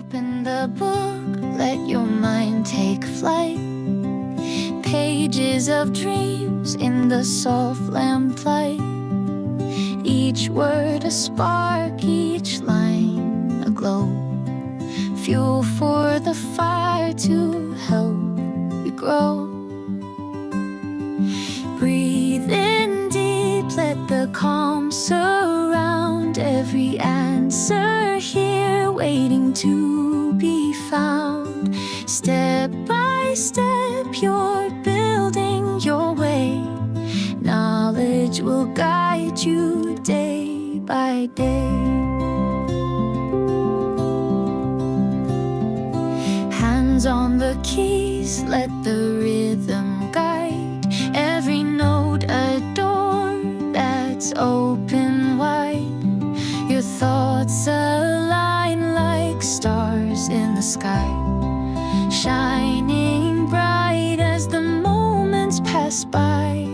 Open the book, let your mind take flight. Pages of dreams in the soft lamplight. Each word a spark, each line a glow. Fuel for the fire to help you grow. Breathe in deep, let the calm surround. Every answer here waiting to be found. Step by step you're building your way. Knowledge will guide you day by day. Hands on the keys, let the rhythm guide. Every note a door that's open wide. Your thoughts align like stars in the sky, shining bright as the moments pass by.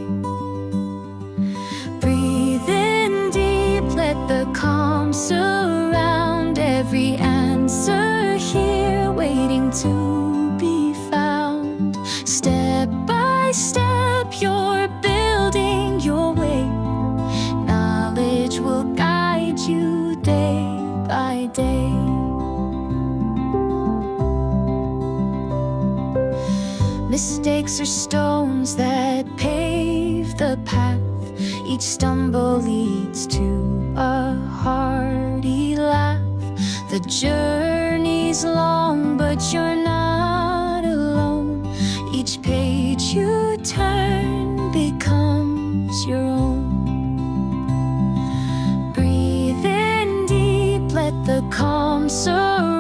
Breathe in deep, let the calm surround. Every answer here waiting to be found. Step by step you're building your way. Knowledge will guide you day by day. Mistakes are stones that pave the path. Each stumble leads to a hearty laugh. The journey's long, but you're not alone. Each page you turn becomes your own. Breathe in deep, let the calm surround.